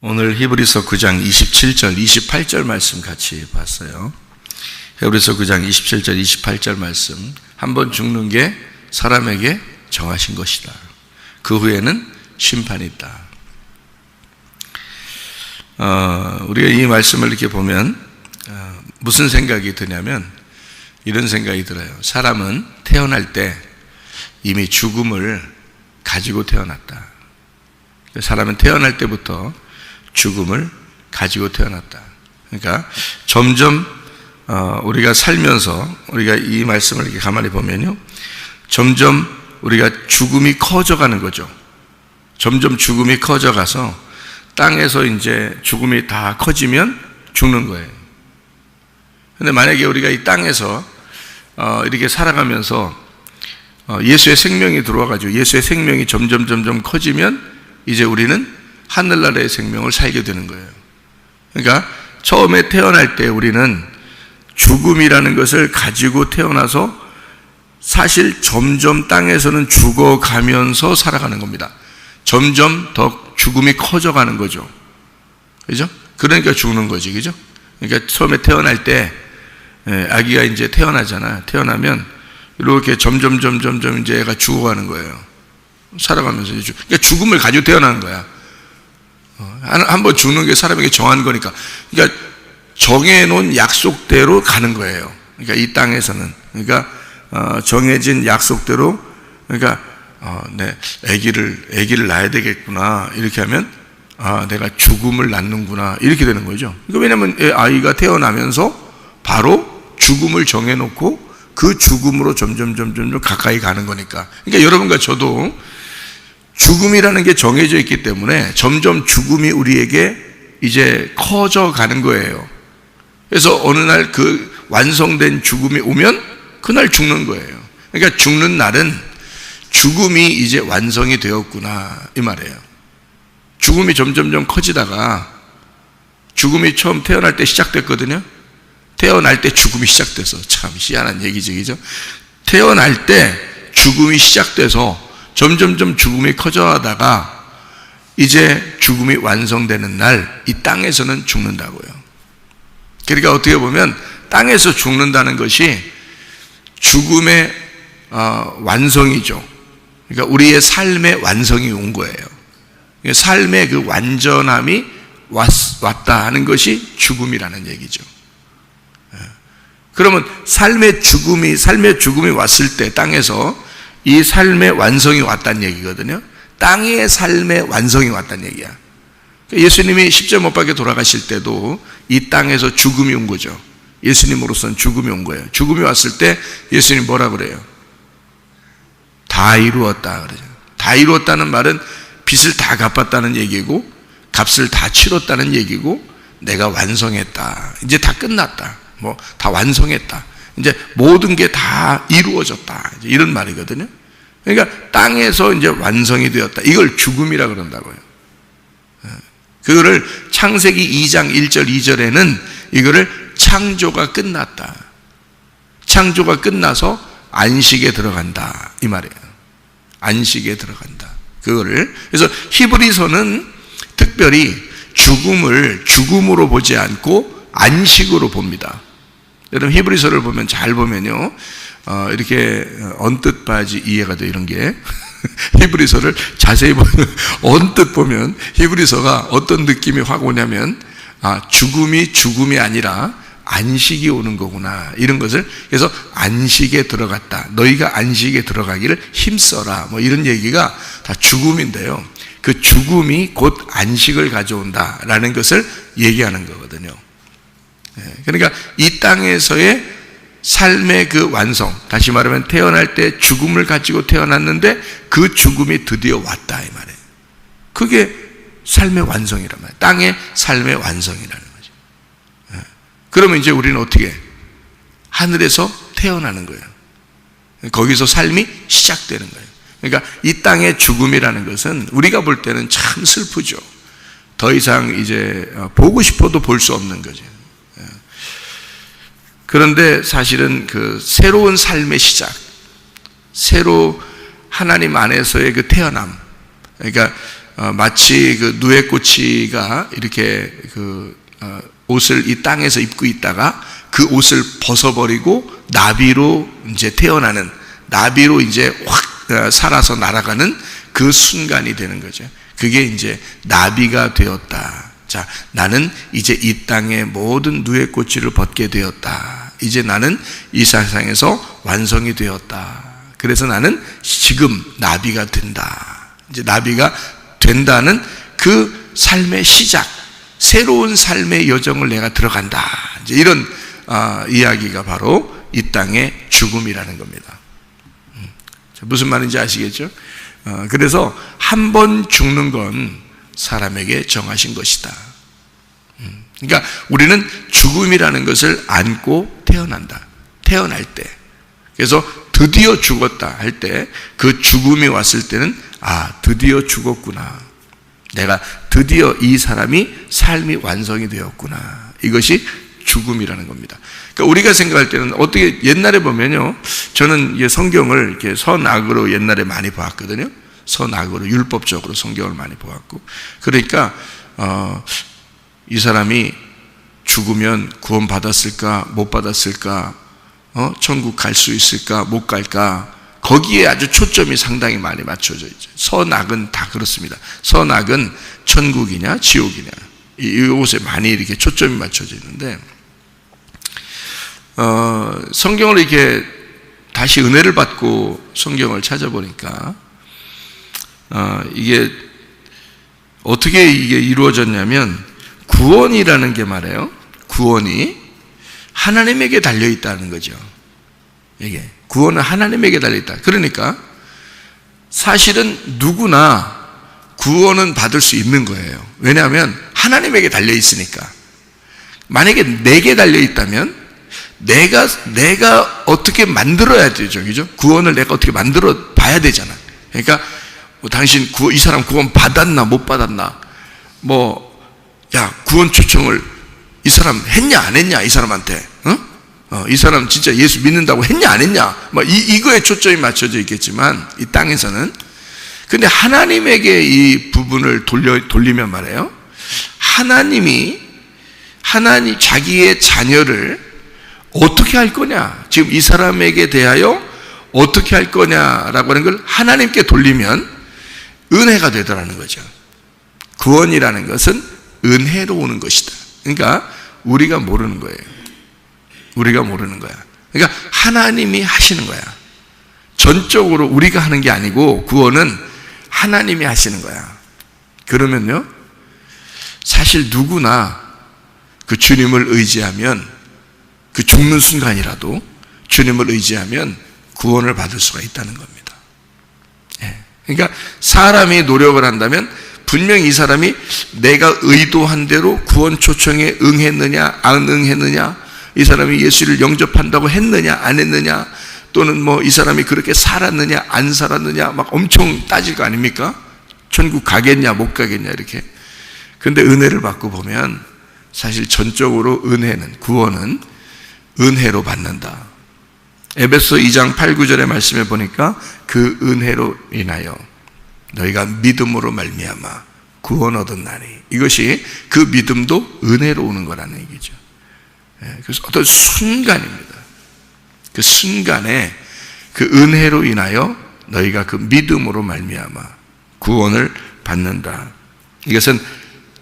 오늘 히브리서 9장 27절, 28절 말씀 같이 봤어요. 히브리서 9장 27절, 28절 말씀. 한번 죽는 게 사람에게 정하신 것이다. 그 후에는 심판이 있다. 우리가 이 말씀을 이렇게 보면 무슨 생각이 드냐면 이런 생각이 들어요. 사람은 태어날 때 이미 죽음을 가지고 태어났다. 사람은 태어날 때부터 죽음을 가지고 태어났다. 그러니까 점점 우리가 살면서 우리가 이 말씀을 이렇게 가만히 보면요, 점점 우리가 죽음이 커져가는 거죠. 점점 죽음이 커져가서 땅에서 이제 죽음이 다 커지면 죽는 거예요. 근데 만약에 우리가 이 땅에서 이렇게 살아가면서 예수의 생명이 들어와가지고 예수의 생명이 점점 커지면 이제 우리는 하늘나라의 생명을 살게 되는 거예요. 그러니까 처음에 태어날 때 우리는 죽음이라는 것을 가지고 태어나서 사실 점점 땅에서는 죽어가면서 살아가는 겁니다. 점점 더 죽음이 커져가는 거죠. 그죠? 그러니까 죽는 거지. 그죠? 그러니까 처음에 태어날 때 아기가 이제 태어나잖아. 태어나면 이렇게 점점 이제 애가 죽어가는 거예요. 살아가면서 그러니까 죽음을 가지고 태어나는 거야. 한번 죽는 게 사람에게 정한 거니까. 그러니까 정해놓은 약속대로 가는 거예요. 그러니까 이 땅에서는. 그러니까 정해진 약속대로, 그러니까 네, 아기를 낳아야 되겠구나. 이렇게 하면 내가 죽음을 낳는구나. 이렇게 되는 거죠. 그러니까 왜냐하면 아이가 태어나면서 바로 죽음을 정해놓고 그 죽음으로 점점 가까이 가는 거니까. 그러니까 여러분과 저도 죽음이라는 게 정해져 있기 때문에 점점 죽음이 우리에게 이제 커져 가는 거예요. 그래서 어느 날 그 완성된 죽음이 오면 그날 죽는 거예요. 그러니까 죽는 날은 죽음이 이제 완성이 되었구나, 이 말이에요. 죽음이 점점 커지다가 죽음이 처음 태어날 때 시작됐거든요. 태어날 때 죽음이 시작돼서, 참 희한한 얘기죠, 그죠? 태어날 때 죽음이 시작돼서 점점 죽음이 커져가다가 이제 죽음이 완성되는 날 이 땅에서는 죽는다고요. 그러니까 어떻게 보면 땅에서 죽는다는 것이 죽음의 완성이죠. 그러니까 우리의 삶의 완성이 온 거예요. 삶의 그 완전함이 왔다 하는 것이 죽음이라는 얘기죠. 그러면 삶의 죽음이 왔을 때 땅에서 이 삶의 완성이 왔다는 얘기거든요. 땅의 삶의 완성이 왔다는 얘기야. 예수님이 십자가 못 박혀 돌아가실 때도 이 땅에서 죽음이 온 거죠. 예수님으로서는 죽음이 온 거예요. 죽음이 왔을 때 예수님 뭐라 그래요? 다 이루었다 그러죠. 다 이루었다는 말은 빚을 다 갚았다는 얘기고 값을 다 치렀다는 얘기고 내가 완성했다. 이제 다 끝났다. 뭐 다 완성했다. 이제 모든 게 다 이루어졌다. 이런 말이거든요. 그러니까 땅에서 이제 완성이 되었다. 이걸 죽음이라 그런다고요. 그거를 창세기 2장 1절 2절에는 이거를 창조가 끝났다. 창조가 끝나서 안식에 들어간다. 이 말이에요. 안식에 들어간다. 그거를. 그래서 히브리서는 특별히 죽음을 죽음으로 보지 않고 안식으로 봅니다. 여러분 히브리서를 보면 잘 보면요, 이렇게 언뜻 봐야지 이해가 돼. 이런 게 히브리서를 자세히 보면 언뜻 보면 히브리서가 어떤 느낌이 확 오냐면 죽음이 아니라 안식이 오는 거구나, 이런 것을. 그래서 안식에 들어갔다. 너희가 안식에 들어가기를 힘써라. 뭐 이런 얘기가 다 죽음인데요. 그 죽음이 곧 안식을 가져온다라는 것을 얘기하는 거거든요. 그러니까 이 땅에서의 삶의 그 완성, 다시 말하면 태어날 때 죽음을 가지고 태어났는데 그 죽음이 드디어 왔다, 이 말이에요. 그게 삶의 완성이란 말이에요. 땅의 삶의 완성이라는 거죠. 그러면 이제 우리는 어떻게? 하늘에서 태어나는 거예요. 거기서 삶이 시작되는 거예요. 그러니까 이 땅의 죽음이라는 것은 우리가 볼 때는 참 슬프죠. 더 이상 이제 보고 싶어도 볼 수 없는 거죠. 그런데 사실은 그 새로운 삶의 시작, 새로 하나님 안에서의 그 태어남, 그러니까 마치 그 누에꼬치가 이렇게 옷을 이 땅에서 입고 있다가 그 옷을 벗어버리고 나비로 이제 태어나는, 나비로 이제 확 살아서 날아가는 그 순간이 되는 거죠. 그게 이제 나비가 되었다. 자, 나는 이제 이 땅의 모든 누에꼬치를 벗게 되었다. 이제 나는 이 세상에서 완성이 되었다. 그래서 나는 지금 나비가 된다. 이제 나비가 된다는 그 삶의 시작, 새로운 삶의 여정을 내가 들어간다. 이제 이런 이야기가 바로 이 땅의 죽음이라는 겁니다. 무슨 말인지 아시겠죠? 그래서 한 번 죽는 건 사람에게 정하신 것이다. 그러니까 우리는 죽음이라는 것을 안고 태어난다. 태어날 때. 그래서 드디어 죽었다 할 때, 그 죽음이 왔을 때는 드디어 죽었구나. 내가 드디어 이 사람이 삶이 완성이 되었구나. 이것이 죽음이라는 겁니다. 그러니까 우리가 생각할 때는 어떻게, 옛날에 보면요, 저는 성경을 이렇게 선악으로 옛날에 많이 보았거든요. 선악으로, 율법적으로 성경을 많이 보았고, 그러니까 이 사람이 죽으면 구원 받았을까 못 받았을까, 천국 갈 수 있을까 못 갈까, 거기에 아주 초점이 상당히 많이 맞춰져 있죠. 선악은 다 그렇습니다. 선악은 천국이냐 지옥이냐, 이곳에 많이 이렇게 초점이 맞춰져 있는데, 성경을 이렇게 다시 은혜를 받고 성경을 찾아보니까 이게 어떻게 이게 이루어졌냐면, 구원이라는 게 말이에요, 구원이 하나님에게 달려있다는 거죠. 이게 구원은 하나님에게 달려있다. 그러니까 사실은 누구나 구원은 받을 수 있는 거예요. 왜냐하면 하나님에게 달려있으니까. 만약에 내게 달려있다면 내가 어떻게 만들어야 되죠, 그죠? 구원을 내가 어떻게 만들어 봐야 되잖아. 그러니까 당신 이 사람 구원 받았나 못 받았나, 구원 초청을 이 사람 했냐 안 했냐, 이 사람한테, 이 사람 진짜 예수 믿는다고 했냐 안 했냐, 이거에 초점이 맞춰져 있겠지만, 이 땅에서는. 근데 하나님에게 이 부분을 돌리면 말이에요, 하나님 자기의 자녀를 어떻게 할 거냐, 지금 이 사람에게 대하여 어떻게 할 거냐라고 하는 걸 하나님께 돌리면 은혜가 되더라는 거죠. 구원이라는 것은 은혜로 오는 것이다. 그러니까 우리가 모르는 거예요. 우리가 모르는 거야. 그러니까 하나님이 하시는 거야. 전적으로 우리가 하는 게 아니고, 구원은 하나님이 하시는 거야. 그러면요, 사실 누구나 그 주님을 의지하면, 그 죽는 순간이라도 주님을 의지하면 구원을 받을 수가 있다는 겁니다. 그러니까 사람이 노력을 한다면 분명히 이 사람이 내가 의도한 대로 구원 초청에 응했느냐 안 응했느냐, 이 사람이 예수를 영접한다고 했느냐 안 했느냐, 또는 이 사람이 그렇게 살았느냐 안 살았느냐 막 엄청 따질 거 아닙니까? 천국 가겠냐 못 가겠냐 이렇게. 근데 은혜를 받고 보면 사실 전적으로 구원은 은혜로 받는다. 에베소 2장 8, 9절의 말씀에 보니까 그 은혜로 인하여 너희가 믿음으로 말미암아 구원 얻었나니, 이것이 그 믿음도 은혜로 오는 거라는 얘기죠. 그래서 어떤 순간입니다. 그 순간에 그 은혜로 인하여 너희가 그 믿음으로 말미암아 구원을 받는다. 이것은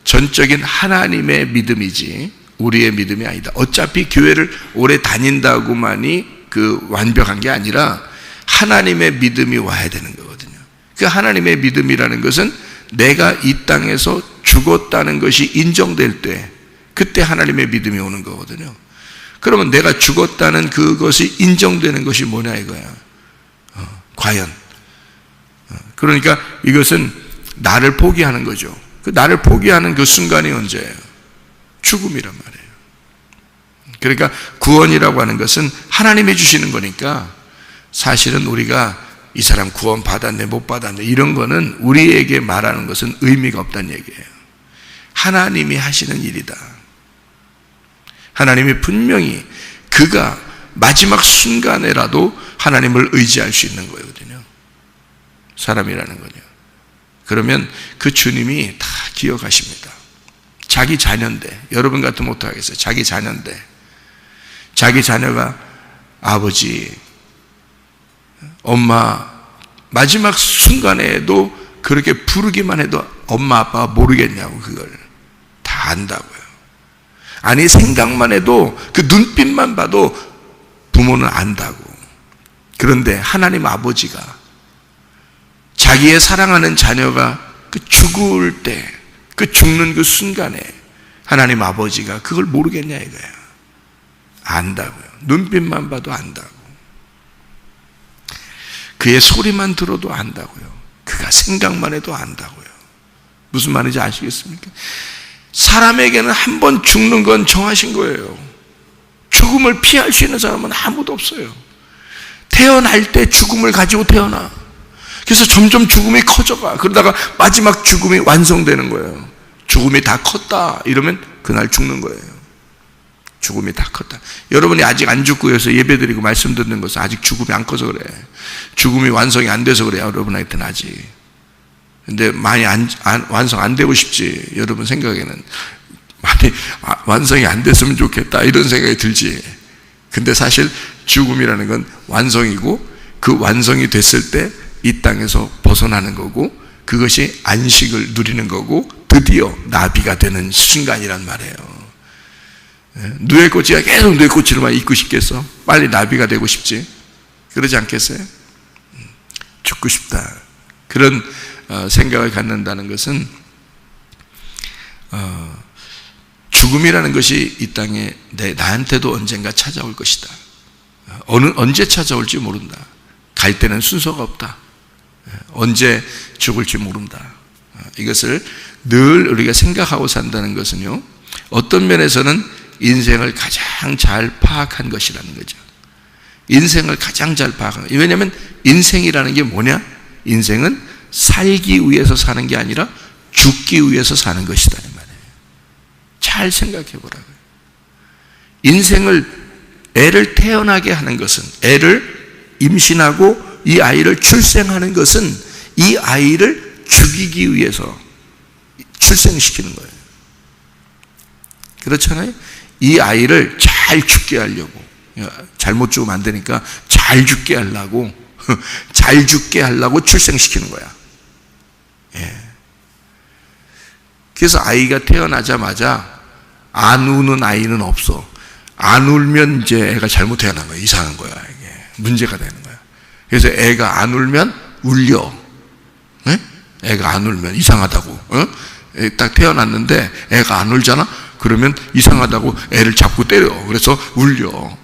전적인 하나님의 믿음이지 우리의 믿음이 아니다. 어차피 교회를 오래 다닌다고만이 그 완벽한 게 아니라 하나님의 믿음이 와야 되는 거거든요. 그 하나님의 믿음이라는 것은 내가 이 땅에서 죽었다는 것이 인정될 때, 그때 하나님의 믿음이 오는 거거든요. 그러면 내가 죽었다는 그것이 인정되는 것이 뭐냐 이거야. 과연. 그러니까 이것은 나를 포기하는 거죠. 그 나를 포기하는 그 순간이 언제예요? 죽음이란 말이에요. 그러니까 구원이라고 하는 것은 하나님이 주시는 거니까, 사실은 우리가 이 사람 구원 받았네 못 받았네 이런 거는 우리에게 말하는 것은 의미가 없다는 얘기예요. 하나님이 하시는 일이다. 하나님이 분명히 그가 마지막 순간에라도 하나님을 의지할 수 있는 거거든요. 사람이라는 거죠. 그러면 그 주님이 다 기억하십니다. 자기 자녀인데, 여러분 같으면 어떡하겠어요? 자기 자녀인데, 자기 자녀가 아버지, 엄마, 마지막 순간에도 그렇게 부르기만 해도 엄마 아빠가 모르겠냐고. 그걸 다 안다고요. 아니, 생각만 해도, 그 눈빛만 봐도 부모는 안다고. 그런데 하나님 아버지가 자기의 사랑하는 자녀가 그 죽을 때, 그 죽는 그 순간에 하나님 아버지가 그걸 모르겠냐 이거예요. 안다고요. 눈빛만 봐도 안다고. 그의 소리만 들어도 안다고요. 그가 생각만 해도 안다고요. 무슨 말인지 아시겠습니까? 사람에게는 한 번 죽는 건 정하신 거예요. 죽음을 피할 수 있는 사람은 아무도 없어요. 태어날 때 죽음을 가지고 태어나. 그래서 점점 죽음이 커져가. 그러다가 마지막 죽음이 완성되는 거예요. 죽음이 다 컸다 이러면 그날 죽는 거예요. 죽음이 다 컸다. 여러분이 아직 안 죽고 해서 예배드리고 말씀 듣는 것은 아직 죽음이 안 커서 그래. 죽음이 완성이 안 돼서 그래요. 여러분한테는 아직. 근데 많이 완성 안 되고 싶지. 여러분 생각에는 많이 완성이 안 됐으면 좋겠다 이런 생각이 들지. 근데 사실 죽음이라는 건 완성이고, 그 완성이 됐을 때 이 땅에서 벗어나는 거고, 그것이 안식을 누리는 거고, 드디어 나비가 되는 순간이란 말이에요. 누에꼬치가 계속 누에꼬치로만 있고 싶겠어? 빨리 나비가 되고 싶지? 그러지 않겠어요? 죽고 싶다. 그런 생각을 갖는다는 것은 죽음이라는 것이 이 땅에 나한테도 언젠가 찾아올 것이다. 언제 찾아올지 모른다. 갈 때는 순서가 없다. 언제 죽을지 모른다. 이것을 늘 우리가 생각하고 산다는 것은요, 어떤 면에서는 인생을 가장 잘 파악한 것이라는 거죠. 인생을 가장 잘 파악한 것. 왜냐하면 인생이라는 게 뭐냐? 인생은 살기 위해서 사는 게 아니라 죽기 위해서 사는 것이다 이 말이에요. 잘 생각해 보라고요. 인생을, 애를 태어나게 하는 것은, 애를 임신하고 이 아이를 출생하는 것은 이 아이를 죽이기 위해서 출생시키는 거예요. 그렇잖아요? 이 아이를 잘 죽게 하려고, 잘못 죽으면 안 되니까 잘 죽게 하려고, 잘 죽게 하려고 출생시키는 거야. 예. 그래서 아이가 태어나자마자 안 우는 아이는 없어. 안 울면 이제 애가 잘못 태어난 거야. 이상한 거야. 이게 문제가 되는 거야. 그래서 애가 안 울면 울려. 네? 애가 안 울면 이상하다고. 딱 태어났는데 애가 안 울잖아? 그러면 이상하다고 애를 잡고 때려. 그래서 울려.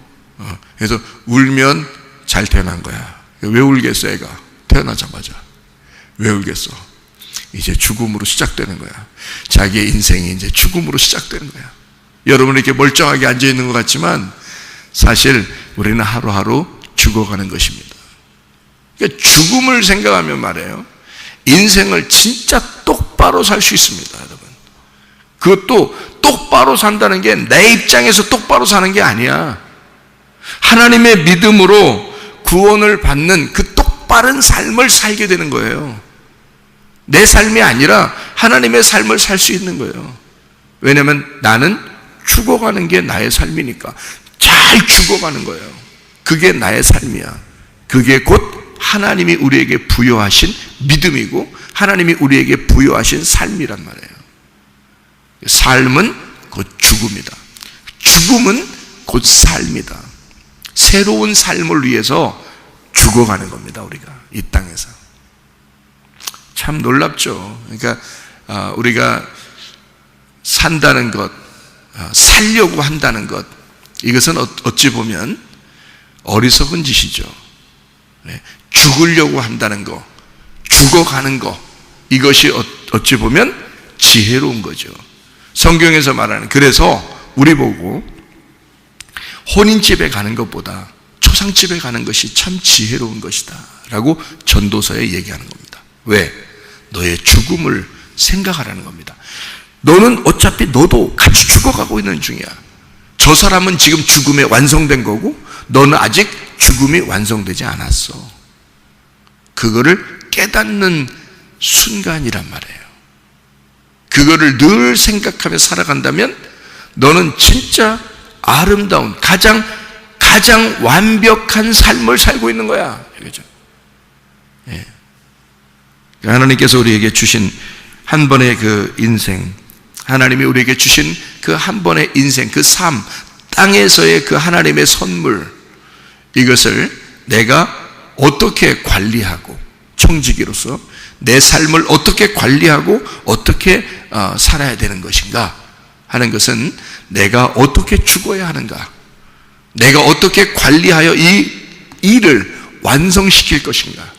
그래서 울면 잘 태어난 거야. 왜 울겠어 애가? 태어나자마자. 왜 울겠어? 이제 죽음으로 시작되는 거야. 자기의 인생이 이제 죽음으로 시작되는 거야. 여러분이 이렇게 멀쩡하게 앉아있는 것 같지만 사실 우리는 하루하루 죽어가는 것입니다. 그러니까 죽음을 생각하면 말이에요, 인생을 진짜 똑바로 살 수 있습니다. 여러분, 그것도 똑바로 산다는 게 내 입장에서 똑바로 사는 게 아니야. 하나님의 믿음으로 구원을 받는 그 똑바른 삶을 살게 되는 거예요. 내 삶이 아니라 하나님의 삶을 살 수 있는 거예요. 왜냐하면 나는 죽어가는 게 나의 삶이니까 잘 죽어가는 거예요. 그게 나의 삶이야. 그게 곧 하나님이 우리에게 부여하신 믿음이고 하나님이 우리에게 부여하신 삶이란 말이에요. 삶은 곧 죽음이다. 죽음은 곧 삶이다. 새로운 삶을 위해서 죽어가는 겁니다. 우리가 이 땅에서. 참 놀랍죠. 그러니까 우리가 산다는 것, 살려고 한다는 것, 이것은 어찌 보면 어리석은 짓이죠. 죽으려고 한다는 거, 죽어가는 거, 이것이 어찌 보면 지혜로운 거죠. 성경에서 말하는, 그래서 우리 보고 혼인집에 가는 것보다 초상집에 가는 것이 참 지혜로운 것이다 라고 전도서에 얘기하는 겁니다. 왜? 너의 죽음을 생각하라는 겁니다. 너는 어차피 너도 같이 죽어가고 있는 중이야. 저 사람은 지금 죽음에 완성된 거고 너는 아직 죽음이 완성되지 않았어. 그거를 깨닫는 순간이란 말이에요. 그거를 늘 생각하며 살아간다면 너는 진짜 아름다운 가장 완벽한 삶을 살고 있는 거야. 그죠? 예. 하나님께서 우리에게 주신 한 번의 그 인생, 하나님이 우리에게 주신 그 한 번의 인생, 그 삶, 땅에서의 그 하나님의 선물, 이것을 내가 어떻게 관리하고, 청지기로서 내 삶을 어떻게 관리하고 어떻게 살아야 되는 것인가 하는 것은 내가 어떻게 죽어야 하는가, 내가 어떻게 관리하여 이 일을 완성시킬 것인가,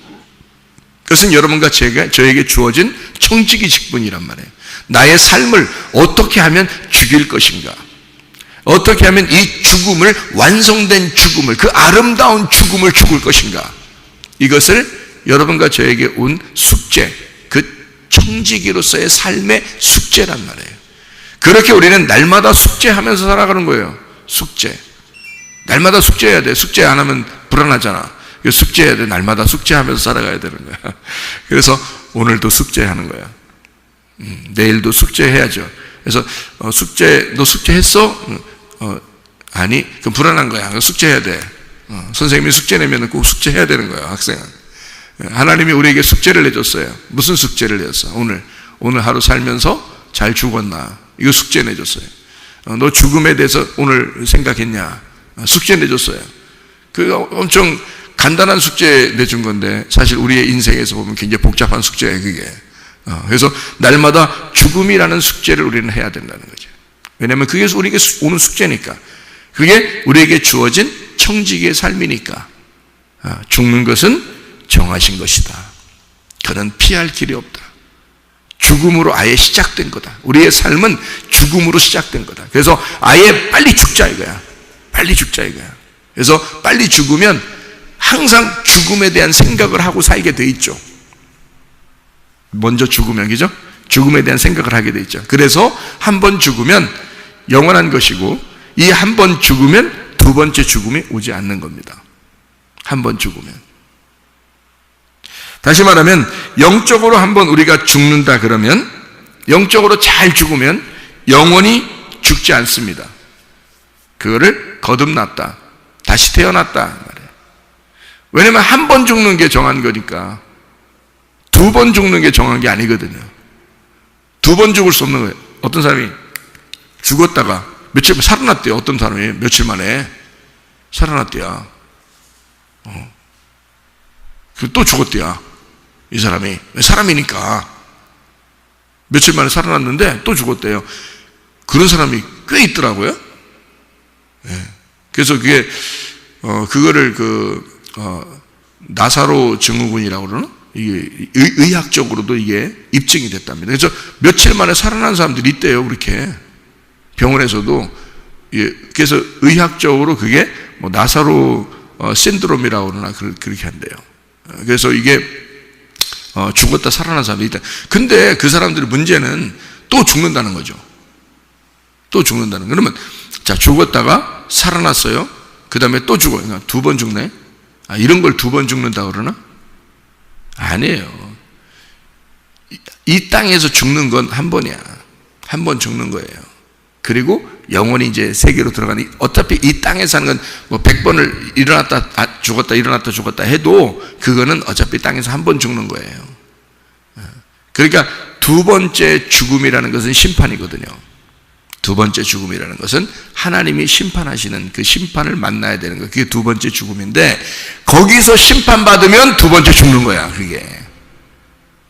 그것은 여러분과 저에게 주어진 청지기 직분이란 말이에요. 나의 삶을 어떻게 하면 죽일 것인가, 어떻게 하면 이 죽음을, 완성된 죽음을, 그 아름다운 죽음을 죽을 것인가, 이것을 여러분과 저에게 온 숙제, 그 청지기로서의 삶의 숙제란 말이에요. 그렇게 우리는 날마다 숙제하면서 살아가는 거예요. 숙제. 날마다 숙제해야 돼. 숙제 안 하면 불안하잖아. 숙제해야 돼. 날마다 숙제하면서 살아가야 되는 거야. 그래서 오늘도 숙제하는 거야. 내일도 숙제해야죠. 그래서 숙제, 너 숙제했어? 아니, 그럼 불안한 거야. 숙제해야 돼. 선생님이 숙제 내면 꼭 숙제해야 되는 거야, 학생은. 하나님이 우리에게 숙제를 내줬어요. 무슨 숙제를 내줬어? 오늘 하루 살면서 잘 죽었나? 이거 숙제 내줬어요. 너 죽음에 대해서 오늘 생각했냐? 숙제 내줬어요. 그 엄청 간단한 숙제 내준 건데 사실 우리의 인생에서 보면 굉장히 복잡한 숙제예요, 그게. 그래서 날마다 죽음이라는 숙제를 우리는 해야 된다는 거죠. 왜냐하면 그게 우리에게 오는 숙제니까. 그게 우리에게 주어진 청지기의 삶이니까. 죽는 것은 정하신 것이다. 그는 피할 길이 없다. 죽음으로 아예 시작된 거다. 우리의 삶은 죽음으로 시작된 거다. 그래서 아예 빨리 죽자 이거야. 빨리 죽자 이거야. 그래서 빨리 죽으면 항상 죽음에 대한 생각을 하고 살게 돼 있죠. 먼저 죽으면, 그죠? 죽음에 대한 생각을 하게 돼 있죠. 그래서 한 번 죽으면 영원한 것이고, 이 한 번 죽으면 두 번째 죽음이 오지 않는 겁니다. 한 번 죽으면. 다시 말하면 영적으로 한번 우리가 죽는다 그러면, 영적으로 잘 죽으면 영원히 죽지 않습니다. 그거를 거듭났다, 다시 태어났다 말이에요. 왜냐면 한 번 죽는 게 정한 거니까. 두 번 죽는 게 정한 게 아니거든요. 두 번 죽을 수 없는 거예요. 어떤 사람이 죽었다가 며칠 만에 살아났대요. 어떤 사람이 며칠 만에 살아났대요. 또 죽었대요. 이 사람이. 사람이니까. 며칠 만에 살아났는데 또 죽었대요. 그런 사람이 꽤 있더라고요. 네. 그래서 그게, 그거를 나사로 증후군이라고 그러나? 이게 의학적으로도 이게 입증이 됐답니다. 그래서 며칠 만에 살아난 사람들이 있대요, 그렇게. 병원에서도. 그래서 의학적으로 그게 뭐 나사로 신드롬이라고 그러나 그렇게 한대요. 그래서 이게 죽었다 살아난 사람이 있다. 근데 그 사람들의 문제는 또 죽는다는 거죠. 또 죽는다는. 그러면 자, 죽었다가 살아났어요. 그 다음에 또 죽어요. 그러니까 두 번 죽네. 이런 걸 두 번 죽는다 그러나? 아니에요. 이 땅에서 죽는 건 한 번이야. 한 번 죽는 거예요. 그리고 영원히 이제 세계로 들어가니, 어차피 이 땅에 사는 건 뭐 100번을 일어났다 죽었다 일어났다 죽었다 해도 그거는 어차피 땅에서 한 번 죽는 거예요. 그러니까 두 번째 죽음이라는 것은 심판이거든요. 두 번째 죽음이라는 것은 하나님이 심판하시는 그 심판을 만나야 되는 거예요. 그게 두 번째 죽음인데, 거기서 심판받으면 두 번째 죽는 거야.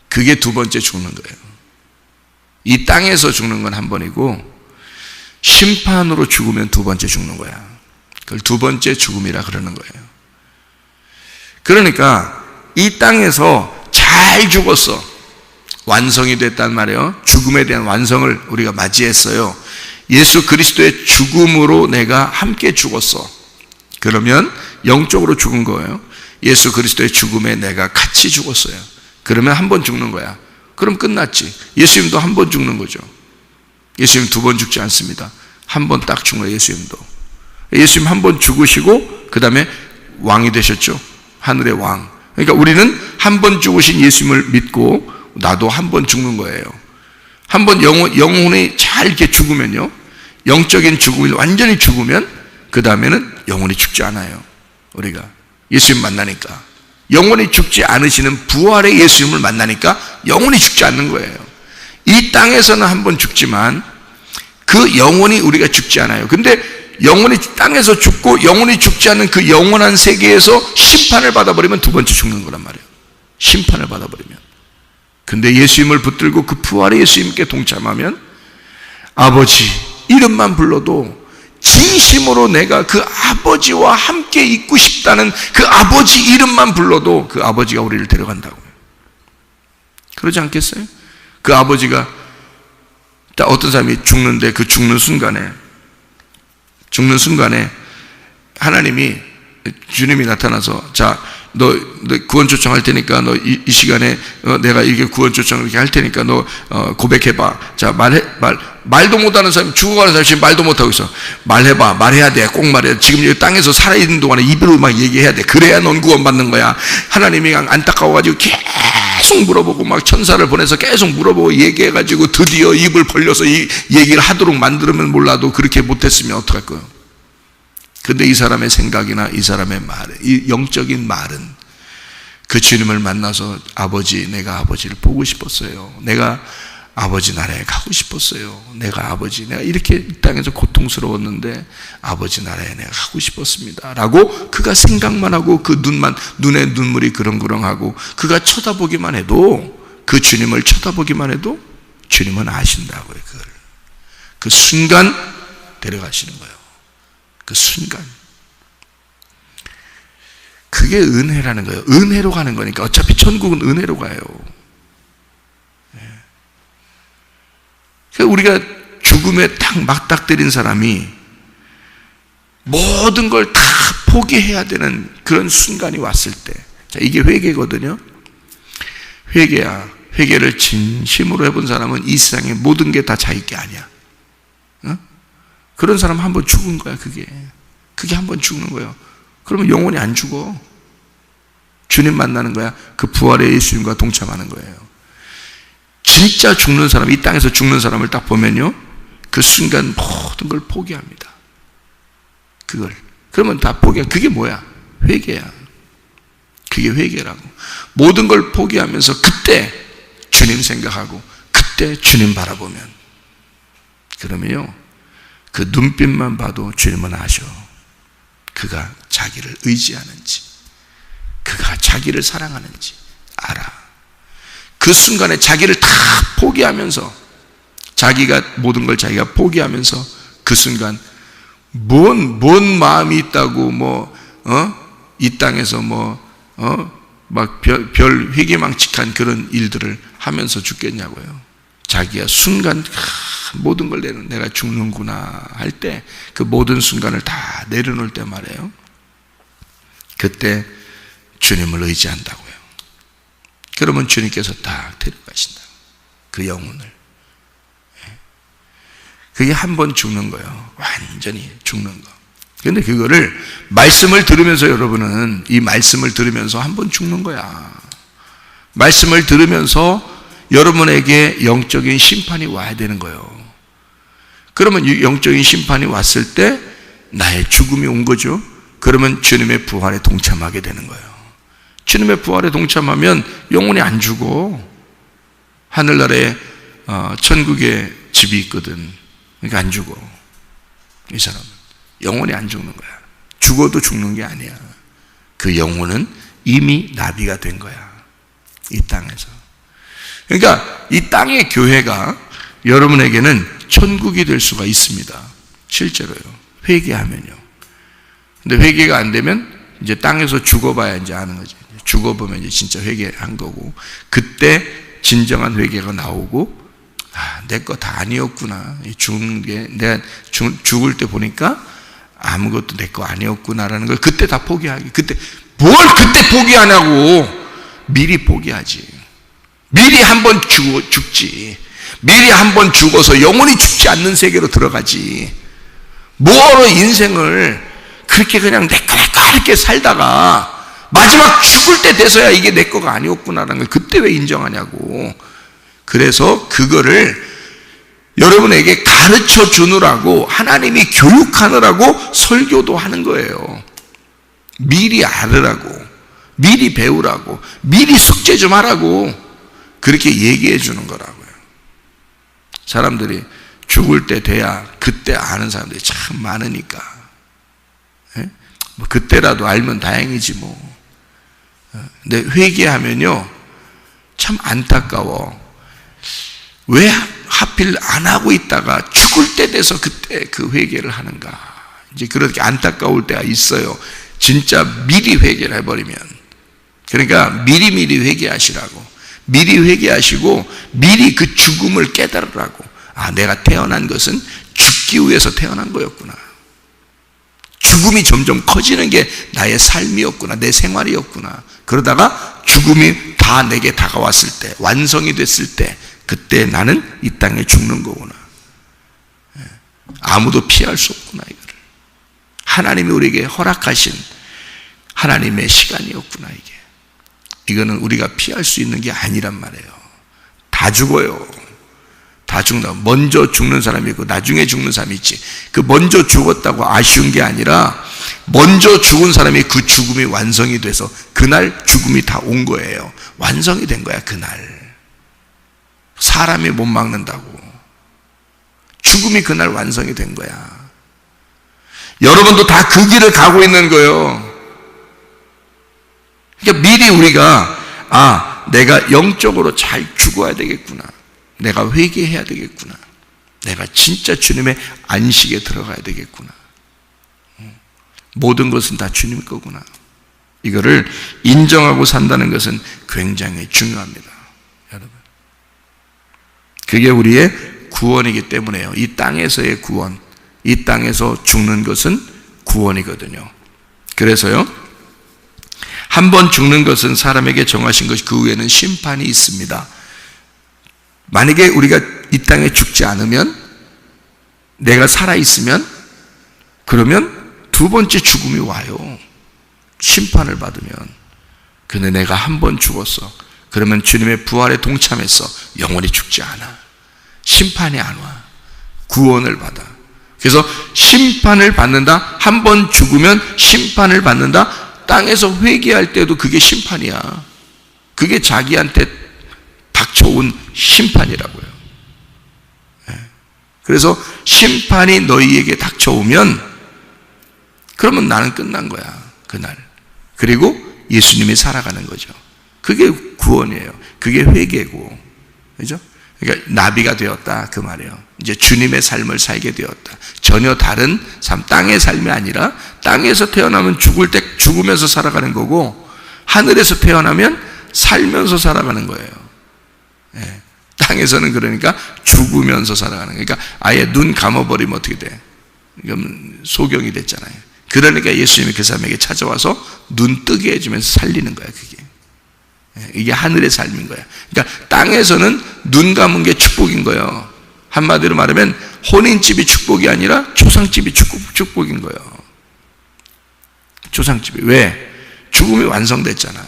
그게 두 번째 죽는 거예요. 이 땅에서 죽는 건 한 번이고, 심판으로 죽으면 두 번째 죽는 거야. 그걸 두 번째 죽음이라 그러는 거예요. 그러니까 이 땅에서 잘 죽었어. 완성이 됐단 말이에요. 죽음에 대한 완성을 우리가 맞이했어요. 예수 그리스도의 죽음으로 내가 함께 죽었어. 그러면 영적으로 죽은 거예요. 예수 그리스도의 죽음에 내가 같이 죽었어요. 그러면 한 번 죽는 거야. 그럼 끝났지. 예수님도 한 번 죽는 거죠. 예수님 두 번 죽지 않습니다. 한 번 딱 죽은 거예요, 예수님도. 예수님 한 번 죽으시고 그 다음에 왕이 되셨죠. 하늘의 왕. 그러니까 우리는 한 번 죽으신 예수님을 믿고 나도 한 번 죽는 거예요. 한 번 영혼이 잘 이렇게 죽으면요, 영적인 죽음이 완전히 죽으면 그 다음에는 영혼이 죽지 않아요. 우리가 예수님 만나니까, 영혼이 죽지 않으시는 부활의 예수님을 만나니까 영혼이 죽지 않는 거예요. 이 땅에서는 한 번 죽지만 그 영혼이 우리가 죽지 않아요. 근데 영혼이 땅에서 죽고 영혼이 죽지 않는 그 영원한 세계에서 심판을 받아버리면 두 번째 죽는 거란 말이에요. 심판을 받아버리면. 근데 예수님을 붙들고 그 부활의 예수님께 동참하면 아버지 이름만 불러도 진심으로 내가 그 아버지와 함께 있고 싶다는 그 아버지 이름만 불러도 그 아버지가 우리를 데려간다고요. 그러지 않겠어요? 그 아버지가 어떤 사람이 죽는데 그 죽는 순간에 하나님이, 주님이 나타나서 자, 너 구원 요청할 테니까 너 이 시간에 내가 이렇게 구원 요청을 이렇게 할 테니까 너 고백해봐. 자, 말도 못하는 사람이, 죽어가는 사람이 지금 말도 못하고 있어. 말해봐. 말해야 돼. 꼭 말해. 지금 여기 땅에서 살아있는 동안에 입으로 막 얘기해야 돼. 그래야 넌 구원받는 거야. 하나님이 안타까워가지고 계속 물어보고 막 천사를 보내서 계속 물어보고 얘기해가지고 드디어 입을 벌려서 이 얘기를 하도록 만들면 몰라도 그렇게 못했으면 어떡할 거예요? 근데 이 사람의 생각이나 이 사람의 말, 이 영적인 말은 그 주님을 만나서 아버지, 내가 아버지를 보고 싶었어요. 내가 아버지 나라에 가고 싶었어요. 내가 이렇게 이 땅에서 고통스러웠는데 아버지 나라에 내가 가고 싶었습니다. 라고 그가 생각만 하고 그 눈에 눈물이 그렁그렁하고 그가 쳐다보기만 해도, 그 주님을 쳐다보기만 해도 주님은 아신다고요. 그 순간 데려가시는 거예요. 그 순간. 그게 은혜라는 거예요. 은혜로 가는 거니까. 어차피 천국은 은혜로 가요. 우리가 죽음에 딱 막닥뜨린 사람이 모든 걸 다 포기해야 되는 그런 순간이 왔을 때, 자, 이게 회개거든요. 회개야. 회개를 진심으로 해본 사람은 이 세상의 모든 게 다 자기 게 아니야. 그런 사람 한 번 죽은 거야. 그게 한 번 죽는 거예요. 그러면 영원히 안 죽어. 주님 만나는 거야. 그 부활의 예수님과 동참하는 거예요. 진짜 죽는 사람, 이 땅에서 죽는 사람을 딱 보면요, 그 순간 모든 걸 포기합니다. 그러면 다 그게 뭐야? 회개야. 그게 회개라고. 모든 걸 포기하면서 그때 주님 생각하고 그때 주님 바라보면, 그러면요, 그 눈빛만 봐도 주님은 아셔. 그가 자기를 의지하는지, 그가 자기를 사랑하는지 알아. 그 순간에 자기를 다 포기하면서, 모든 걸 자기가 포기하면서 그 순간 뭔 마음이 있다고 이 땅에서 막 별 회개망측한 그런 일들을 하면서 죽겠냐고요. 자기가 순간 모든 걸 내가 죽는구나 할 때, 그 모든 순간을 다 내려놓을 때 말이에요. 그때 주님을 의지한다고요. 그러면 주님께서 딱 데려가신다. 그 영혼을. 그게 한 번 죽는 거예요. 완전히 죽는 거. 그런데 그거를 말씀을 들으면서, 여러분은 이 말씀을 들으면서 한 번 죽는 거야. 말씀을 들으면서 여러분에게 영적인 심판이 와야 되는 거예요. 그러면 영적인 심판이 왔을 때 나의 죽음이 온 거죠. 그러면 주님의 부활에 동참하게 되는 거예요. 주님의 부활에 동참하면 영혼이 안 죽어. 하늘나라에 천국에 집이 있거든. 그러니까 안 죽어. 이 사람은 영혼이 안 죽는 거야. 죽어도 죽는 게 아니야. 그 영혼은 이미 나비가 된 거야. 이 땅에서. 그러니까 이 땅의 교회가 여러분에게는 천국이 될 수가 있습니다. 실제로요. 회개하면요. 근데 회개가 안 되면 이제 땅에서 죽어봐야 이제 아는 거지. 죽어보면 이제 진짜 회개한 거고, 그때 진정한 회개가 나오고, 내 거 다 아니었구나. 죽는 게, 내가 죽을 때 보니까 아무것도 내 거 아니었구나라는 걸 그때 다 포기하기. 뭘 그때 포기하냐고. 미리 포기하지. 미리 한번 죽지. 미리 한번 죽어서 영원히 죽지 않는 세계로 들어가지. 뭐하러 인생을 그렇게 그냥 내 거 이렇게 살다가 마지막 죽을 때 돼서야 이게 내 거가 아니었구나라는 걸 그때 왜 인정하냐고. 그래서 그거를 여러분에게 가르쳐 주느라고 하나님이 교육하느라고 설교도 하는 거예요. 미리 알으라고, 미리 배우라고, 미리 숙제 좀 하라고 그렇게 얘기해 주는 거라고요. 사람들이 죽을 때 돼야 그때 아는 사람들이 참 많으니까. 뭐 그때라도 알면 다행이지 뭐. 근데 회개하면요 참 안타까워. 왜 하필 안 하고 있다가 죽을 때 돼서 그때 그 회개를 하는가. 이제 그렇게 안타까울 때가 있어요. 진짜 미리 회개를 해버리면. 그러니까 미리 회개하시라고. 미리 회개하시고 미리 그 죽음을 깨달으라고. 아, 내가 태어난 것은 죽기 위해서 태어난 거였구나. 죽음이 점점 커지는 게 나의 삶이었구나. 내 생활이었구나. 그러다가 죽음이 다 내게 다가왔을 때, 완성이 됐을 때, 그때 나는 이 땅에 죽는 거구나. 아무도 피할 수 없구나. 이거를 하나님이 우리에게 허락하신 하나님의 시간이었구나. 이거는 우리가 피할 수 있는 게 아니란 말이에요. 다 죽어요. 다 죽는다. 먼저 죽는 사람이 있고 나중에 죽는 사람이 있지. 그 먼저 죽었다고 아쉬운 게 아니라 먼저 죽은 사람이 그 죽음이 완성이 돼서 그날 죽음이 다 온 거예요. 완성이 된 거야. 그날 사람이 못 막는다고. 죽음이 그날 완성이 된 거야. 여러분도 다 그 길을 가고 있는 거예요. 그러니까 미리 우리가 내가 영적으로 잘 죽어야 되겠구나. 내가 회개해야 되겠구나. 내가 진짜 주님의 안식에 들어가야 되겠구나. 모든 것은 다 주님 거구나. 이거를 인정하고 산다는 것은 굉장히 중요합니다. 여러분, 그게 우리의 구원이기 때문에요. 이 땅에서의 구원, 이 땅에서 죽는 것은 구원이거든요. 그래서요, 한 번 죽는 것은 사람에게 정하신 것이 그 후에는 심판이 있습니다. 만약에 우리가 이 땅에 죽지 않으면, 내가 살아있으면, 그러면 두 번째 죽음이 와요. 심판을 받으면. 근데 내가 한 번 죽었어. 그러면 주님의 부활에 동참해서 영원히 죽지 않아. 심판이 안 와. 구원을 받아. 그래서 심판을 받는다. 한 번 죽으면 심판을 받는다. 땅에서 회개할 때도 그게 심판이야. 그게 자기한테 닥쳐온 심판이라고요. 그래서 심판이 너희에게 닥쳐오면 그러면 나는 끝난 거야. 그날. 그리고 예수님이 살아가는 거죠. 그게 구원이에요. 그게 회개고. 그죠? 그러니까 나비가 되었다 그 말이에요. 이제 주님의 삶을 살게 되었다. 전혀 다른 삶, 땅의 삶이 아니라 땅에서 태어나면 죽을 때 죽으면서 살아가는 거고, 하늘에서 태어나면 살면서 살아가는 거예요. 예. 땅에서는 그러니까 죽으면서 살아가는 거예요. 그러니까 아예 눈 감아버리면 어떻게 돼? 이건 소경이 됐잖아요. 그러니까 예수님이 그 사람에게 찾아와서 눈 뜨게 해주면서 살리는 거야. 그게 이게 하늘의 삶인 거야. 그러니까 땅에서는 눈 감은 게 축복인 거예요. 한마디로 말하면 혼인집이 축복이 아니라 초상집이 축복인 거예요. 초상집이. 왜? 죽음이 완성됐잖아.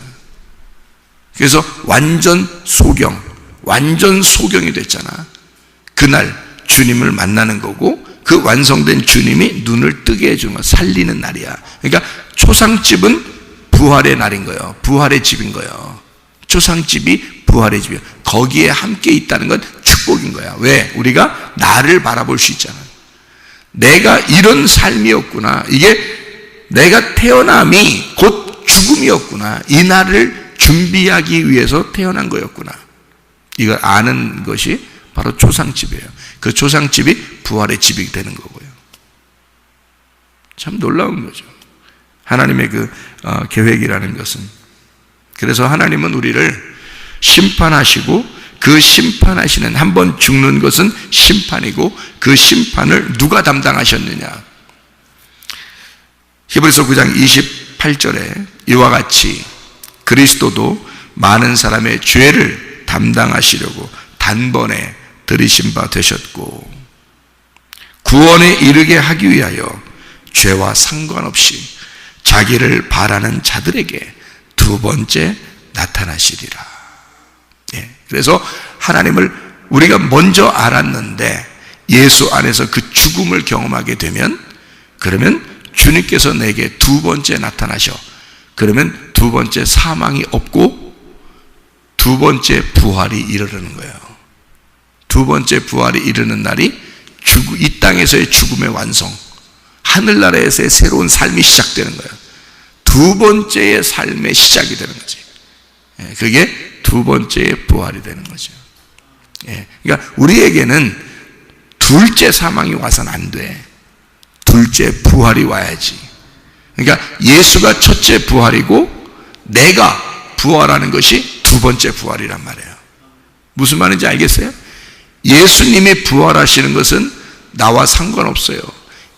그래서 완전 소경, 완전 소경이 됐잖아. 그날 주님을 만나는 거고, 그 완성된 주님이 눈을 뜨게 해주는 거야. 살리는 날이야. 그러니까 초상집은 부활의 날인 거예요. 부활의 집인 거예요. 초상집이 부활의 집이에요. 거기에 함께 있다는 건 축복인 거야. 왜? 우리가 나를 바라볼 수 있잖아. 내가 이런 삶이었구나. 이게 내가 태어남이 곧 죽음이었구나. 이 날을 준비하기 위해서 태어난 거였구나. 이걸 아는 것이 바로 초상집이에요. 그 초상집이 부활의 집이 되는 거고요. 참 놀라운 거죠. 하나님의 그 계획이라는 것은. 그래서 하나님은 우리를 심판하시고, 그 심판하시는, 한 번 죽는 것은 심판이고, 그 심판을 누가 담당하셨느냐. 히브리서 9장 28절에 이와 같이 그리스도도 많은 사람의 죄를 담당하시려고 단번에 들이신 바 되셨고, 구원에 이르게 하기 위하여 죄와 상관없이 자기를 바라는 자들에게 두 번째 나타나시리라. 예. 그래서 하나님을 우리가 먼저 알았는데 예수 안에서 그 죽음을 경험하게 되면, 그러면 주님께서 내게 두 번째 나타나셔. 그러면 두 번째 사망이 없고 두 번째 부활이 이르는 거예요. 두 번째 부활이 이르는 날이 이 땅에서의 죽음의 완성, 하늘나라에서의 새로운 삶이 시작되는 거예요. 두 번째의 삶의 시작이 되는 거지. 그게 두 번째의 부활이 되는 거죠. 그러니까 우리에게는 둘째 사망이 와서는 안 돼. 둘째 부활이 와야지. 그러니까 예수가 첫째 부활이고 내가 부활하는 것이 두 번째 부활이란 말이에요. 무슨 말인지 알겠어요? 예수님이 부활하시는 것은 나와 상관없어요.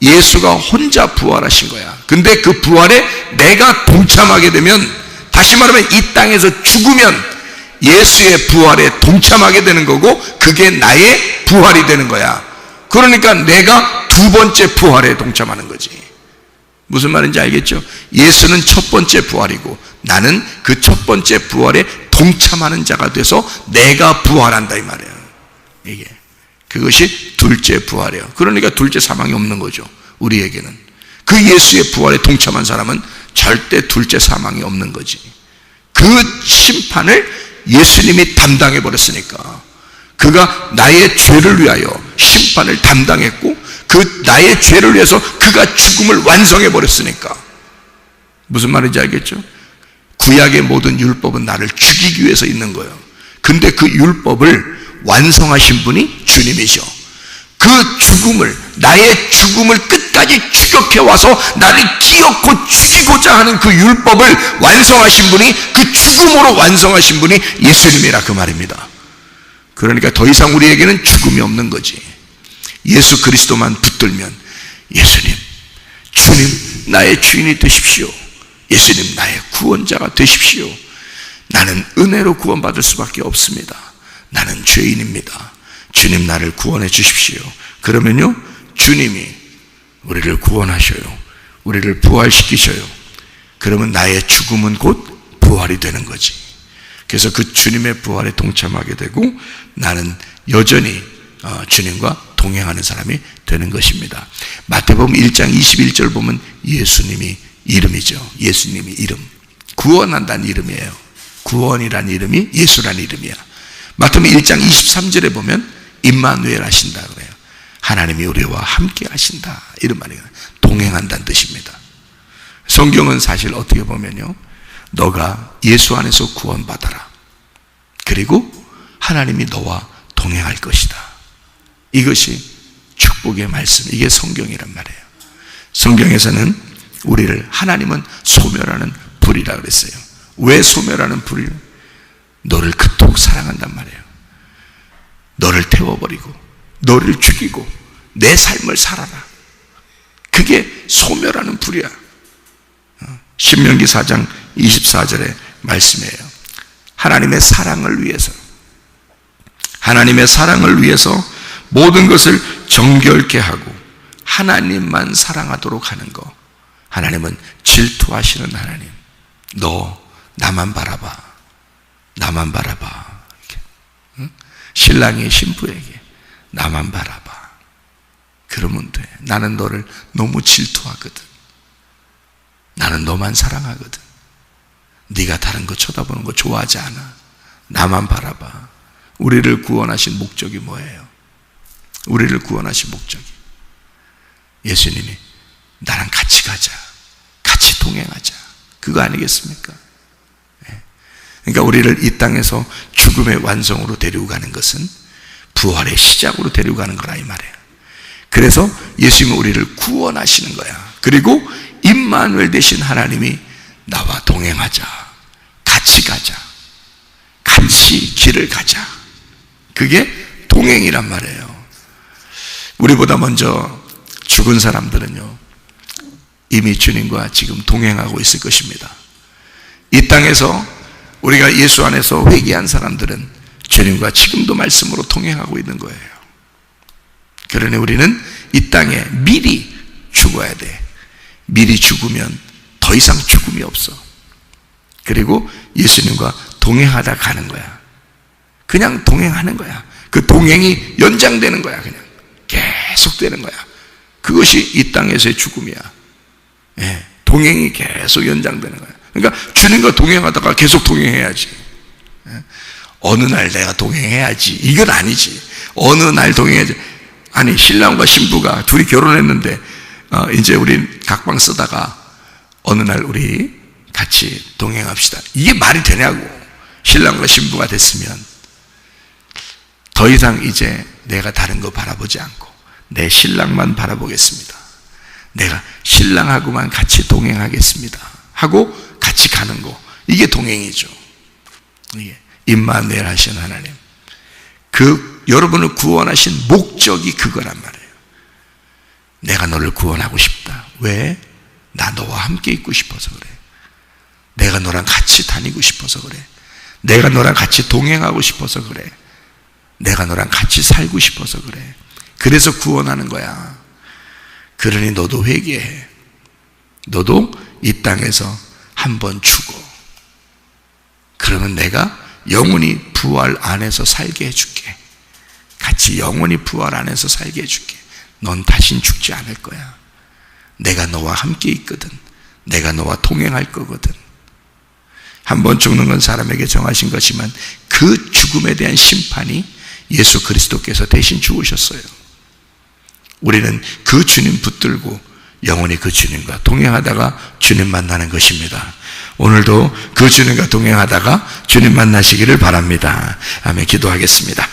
예수가 혼자 부활하신 거야. 근데 그 부활에 내가 동참하게 되면, 다시 말하면 이 땅에서 죽으면 예수의 부활에 동참하게 되는 거고, 그게 나의 부활이 되는 거야. 그러니까 내가 두 번째 부활에 동참하는 거지. 무슨 말인지 알겠죠? 예수는 첫 번째 부활이고 나는 그 첫 번째 부활에 동참하는 자가 돼서 내가 부활한다 이 말이에요. 이게 그것이 둘째 부활이에요. 그러니까 둘째 사망이 없는 거죠. 우리에게는 그 예수의 부활에 동참한 사람은 절대 둘째 사망이 없는 거지. 그 심판을 예수님이 담당해 버렸으니까, 그가 나의 죄를 위하여 심판을 담당했고 그 나의 죄를 위해서 그가 죽음을 완성해 버렸으니까. 무슨 말인지 알겠죠? 구약의 모든 율법은 나를 죽이기 위해서 있는 거예요. 근데 그 율법을 완성하신 분이 주님이죠. 그 죽음을, 나의 죽음을 끝까지 추격해 와서 나를 기어코 죽이고자 하는 그 율법을 완성하신 분이, 그 죽음으로 완성하신 분이 예수님이라 그 말입니다. 그러니까 더 이상 우리에게는 죽음이 없는 거지. 예수 그리스도만 붙들면, 예수님, 주님 나의 주인이 되십시오. 예수님 나의 구원자가 되십시오. 나는 은혜로 구원받을 수밖에 없습니다. 나는 죄인입니다. 주님 나를 구원해 주십시오. 그러면요, 주님이 우리를 구원하셔요. 우리를 부활시키셔요. 그러면 나의 죽음은 곧 부활이 되는 거지. 그래서 그 주님의 부활에 동참하게 되고 나는 여전히 주님과 동행하는 사람이 되는 것입니다. 마태복음 1장 21절 보면 예수님이 이름이죠. 예수님이 이름, 구원한다는 이름이에요. 구원이란 이름이 예수란 이름이야. 마태복음 1장 23절에 보면 임마누엘 하신다 그래요. 하나님이 우리와 함께 하신다, 이런 말이에요. 동행한다는 뜻입니다. 성경은 사실 어떻게 보면요, 너가 예수 안에서 구원받아라, 그리고 하나님이 너와 동행할 것이다, 이것이 축복의 말씀, 이게 성경이란 말이에요. 성경에서는 우리를, 하나님은 소멸하는 불이라 그랬어요. 왜 소멸하는 불을? 너를 그토록 사랑한단 말이에요. 너를 태워버리고 너를 죽이고 내 삶을 살아라, 그게 소멸하는 불이야. 신명기 4장 24절의 말씀이에요. 하나님의 사랑을 위해서, 하나님의 사랑을 위해서 모든 것을 정결케 하고 하나님만 사랑하도록 하는 거. 하나님은 질투하시는 하나님. 너 나만 바라봐, 나만 바라봐. 이렇게. 응? 신랑이 신부에게 나만 바라봐, 그러면 돼. 나는 너를 너무 질투하거든. 나는 너만 사랑하거든. 네가 다른 거 쳐다보는 거 좋아하지 않아. 나만 바라봐. 우리를 구원하신 목적이 뭐예요? 우리를 구원하신 목적이, 예수님이 나랑 같이 가자, 같이 동행하자, 그거 아니겠습니까? 그러니까 우리를 이 땅에서 죽음의 완성으로 데리고 가는 것은 부활의 시작으로 데리고 가는 거라 이 말이에요. 그래서 예수님은 우리를 구원하시는 거야. 그리고 임마누엘 되신 하나님이 나와 동행하자, 같이 가자, 같이 길을 가자, 그게 동행이란 말이에요. 우리보다 먼저 죽은 사람들은요, 이미 주님과 지금 동행하고 있을 것입니다. 이 땅에서 우리가 예수 안에서 회개한 사람들은 주님과 지금도 말씀으로 동행하고 있는 거예요. 그러니 우리는 이 땅에 미리 죽어야 돼. 미리 죽으면 더 이상 죽음이 없어. 그리고 예수님과 동행하다 가는 거야. 그냥 동행하는 거야. 그 동행이 연장되는 거야. 그냥 계속되는 거야. 그것이 이 땅에서의 죽음이야. 예, 동행이 계속 연장되는 거야. 그러니까 주님과 동행하다가 계속 동행해야지. 예, 어느 날 내가 동행해야지, 이건 아니지. 어느 날 동행해야지. 아니, 신랑과 신부가 둘이 결혼했는데 이제 우리 각방 쓰다가 어느 날 우리 같이 동행합시다, 이게 말이 되냐고. 신랑과 신부가 됐으면 더 이상 이제 내가 다른 거 바라보지 않고 내 신랑만 바라보겠습니다, 내가 신랑하고만 같이 동행하겠습니다 하고 같이 가는 거, 이게 동행이죠. 이게 임마누엘 하신 하나님, 그 여러분을 구원하신 목적이 그거란 말이에요. 내가 너를 구원하고 싶다. 왜? 나 너와 함께 있고 싶어서 그래. 내가 너랑 같이 다니고 싶어서 그래. 내가 너랑 같이 동행하고 싶어서 그래. 내가 너랑 같이 살고 싶어서 그래. 그래서 구원하는 거야. 그러니 너도 회개해. 너도 이 땅에서 한번 죽어. 그러면 내가 영원히 부활 안에서 살게 해줄게. 같이 영원히 부활 안에서 살게 해줄게. 넌 다신 죽지 않을 거야. 내가 너와 함께 있거든. 내가 너와 동행할 거거든. 한번 죽는 건 사람에게 정하신 것이지만 그 죽음에 대한 심판이 예수 그리스도께서 대신 죽으셨어요. 우리는 그 주님 붙들고 영원히 그 주님과 동행하다가 주님 만나는 것입니다. 오늘도 그 주님과 동행하다가 주님 만나시기를 바랍니다. 아멘. 기도하겠습니다.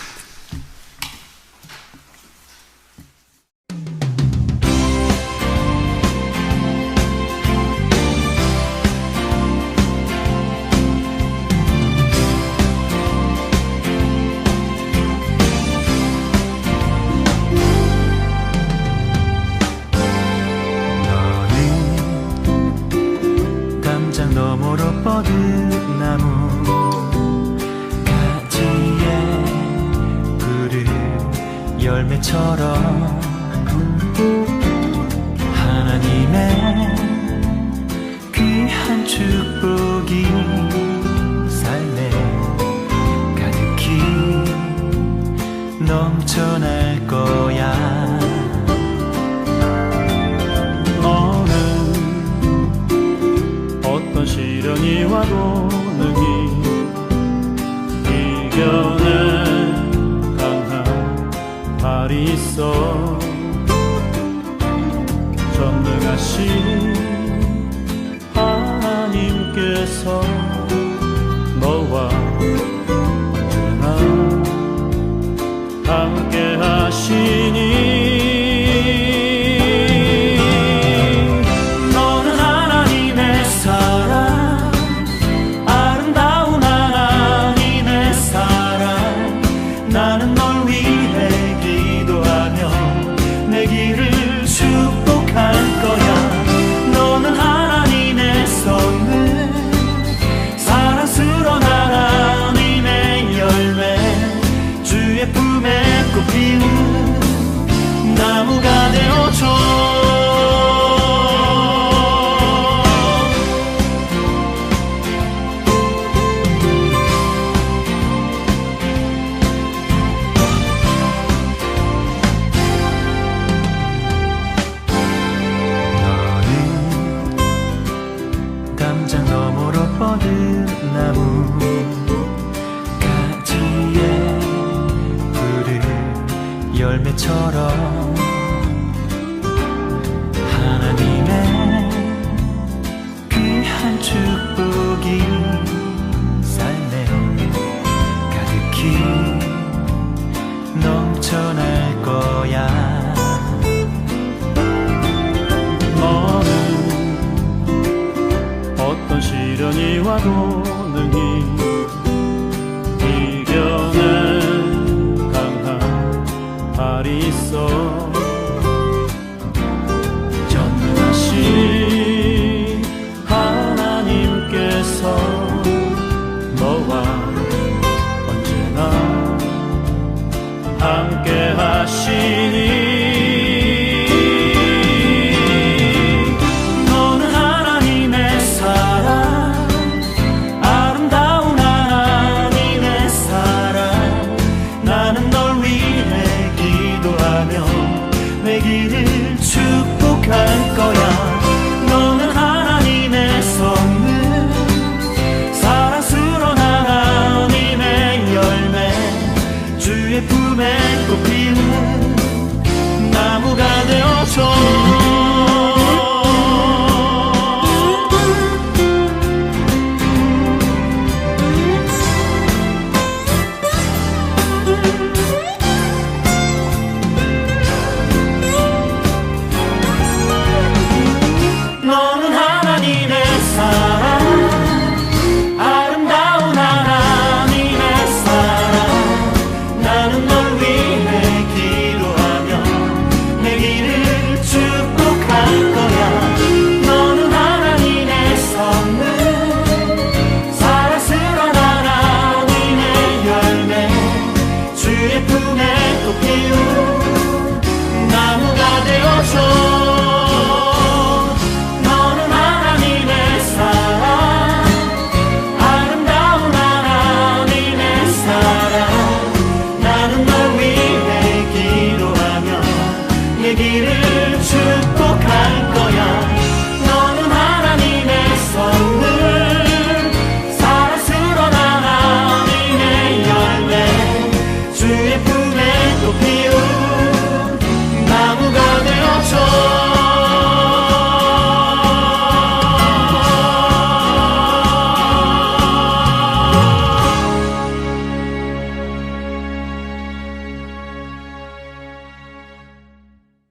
하나님의 귀한 축복이 삶에 가득히 넘쳐날 거야. 너는 어떤 시련이 와도 능히 이겨낸 강한 발이 있어. 전능하신 하나님께서 너와 언제나 함께 하시니. 너는 하나님의 사랑, 아름다운 하나님의 사랑. 나는 널 위해 기도하며 내 길을 축복할 거야. 너는 하나님의 선물, 사랑스러운 하나님의 열매, 주의 품에 꽃 피운 나무가 되어줘. 담장 너머로 뻗은 나무 가지에 푸른 열매처럼 하나님의 귀한 축복이 삶에 가득히 넘쳐날 거야. 어떤 시련이 와도 능히 이겨낸 강한 발이 있어. 전능하신 하나님께서 너와 언제나 함께 하시니. 너는 하나님의 사랑, 축복할 거야.